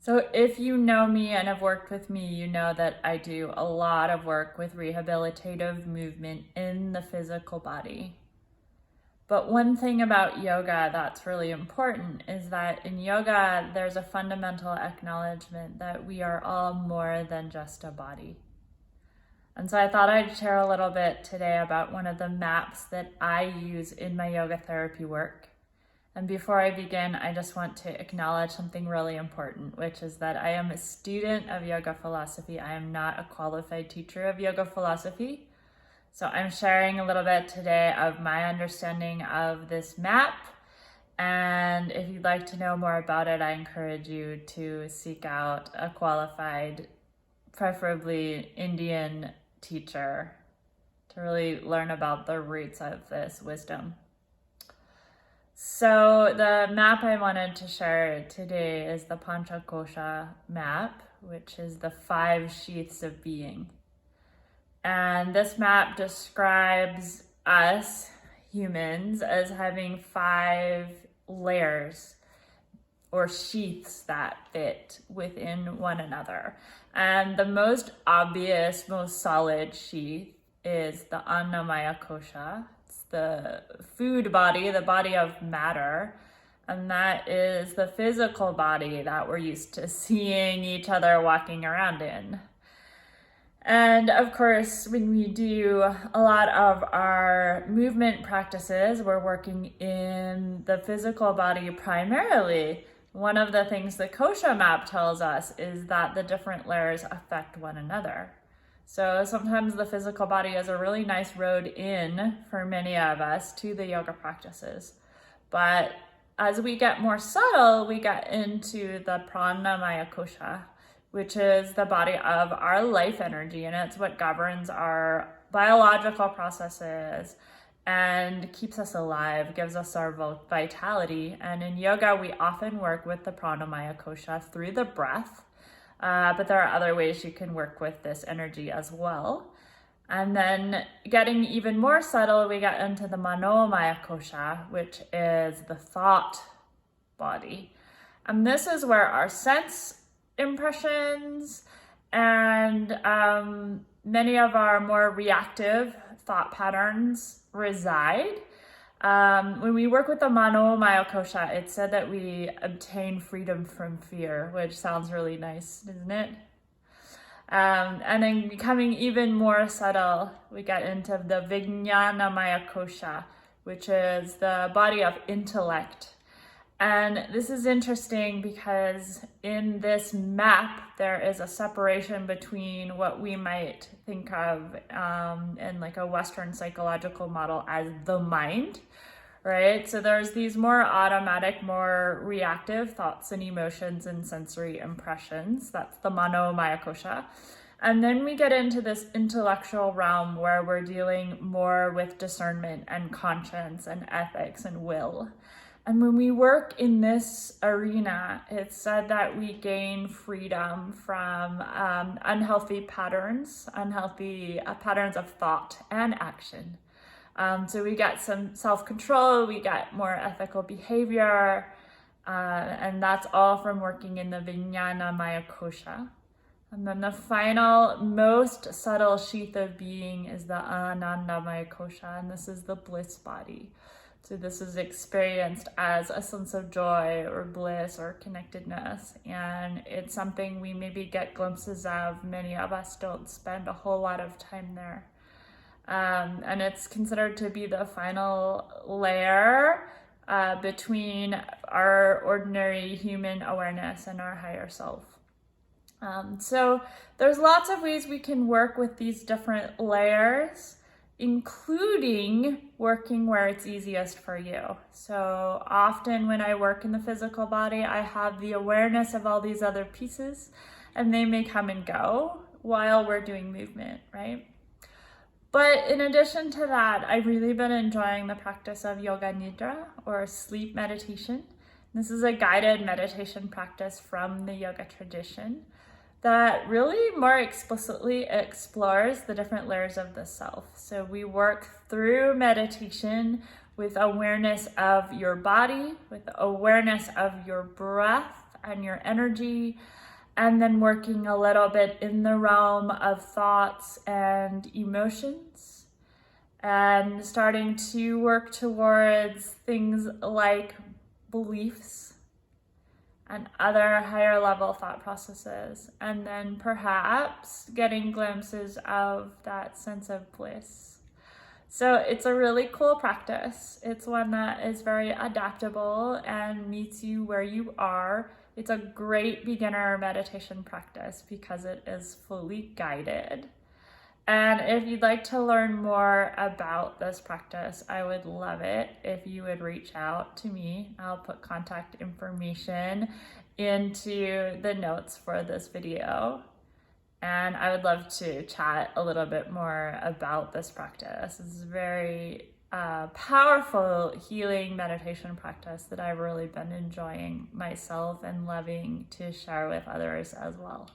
So if you know me and have worked with me, you know that I do a lot of work with rehabilitative movement in the physical body. But one thing about yoga that's really important is that in yoga, there's a fundamental acknowledgement that we are all more than just a body. And so I thought I'd share a little bit today about one of the maps that I use in my yoga therapy work. And before I begin, I just want to acknowledge something really important, which is that I am a student of yoga philosophy. I am not a qualified teacher of yoga philosophy. So I'm sharing a little bit today of my understanding of this map. And if you'd like to know more about it, I encourage you to seek out a qualified, preferably Indian teacher to really learn about the roots of this wisdom. So the map I wanted to share today is the Panchakosha map, which is the 5 sheaths of being. And this map describes us humans as having 5 layers or sheaths that fit within one another. And the most obvious, most solid sheath is the Annamaya Kosha. The food body, the body of matter, and that is the physical body that we're used to seeing each other walking around in. And of course, when we do a lot of our movement practices, we're working in the physical body primarily. One of the things the Kosha map tells us is that the different layers affect one another. So sometimes the physical body is a really nice road in for many of us to the yoga practices. But as we get more subtle, we get into the Pranamaya Kosha, which is the body of our life energy, and it's what governs our biological processes and keeps us alive, gives us our vitality. And in yoga, we often work with the Pranamaya Kosha through the breath. But there are other ways you can work with this energy as well. And then getting even more subtle, we get into the Manomaya Kosha, which is the thought body. And this is where our sense impressions and many of our more reactive thought patterns reside. When we work with the Manomaya Kosha, it's said that we obtain freedom from fear, which sounds really nice, doesn't it? And then becoming even more subtle, we get into the Vijnanamaya Kosha, which is the body of intellect. And this is interesting because in this map, there is a separation between what we might think of in like a Western psychological model as the mind, right? So there's these more automatic, more reactive thoughts and emotions and sensory impressions. That's the Manomaya Kosha. And then we get into this intellectual realm where we're dealing more with discernment and conscience and ethics and will. And when we work in this arena, it's said that we gain freedom from unhealthy patterns of thought and action. So we get some self-control, we get more ethical behavior, and that's all from working in the Vijnanamaya Kosha. And then the final, most subtle sheath of being is the Anandamaya Kosha, and this is the bliss body. So this is experienced as a sense of joy or bliss or connectedness. And it's something we maybe get glimpses of. Many of us don't spend a whole lot of time there. And it's considered to be the final layer between our ordinary human awareness and our higher self. So there's lots of ways we can work with these different layers, including working where it's easiest for you. So often when I work in the physical body, I have the awareness of all these other pieces, and they may come and go while we're doing movement, right? But in addition to that, I've really been enjoying the practice of yoga nidra, or sleep meditation. This is a guided meditation practice from the yoga tradition that really more explicitly explores the different layers of the self. So we work through meditation with awareness of your body, with awareness of your breath, and your energy, and then working a little bit in the realm of thoughts and emotions, and starting to work towards things like beliefs and other higher level thought processes, and then perhaps getting glimpses of that sense of bliss. So it's a really cool practice. It's one that is very adaptable and meets you where you are. It's a great beginner meditation practice because it is fully guided. And if you'd like to learn more about this practice, I would love it if you would reach out to me. I'll put contact information into the notes for this video. And I would love to chat a little bit more about this practice. It's a very powerful healing meditation practice that I've really been enjoying myself and loving to share with others as well.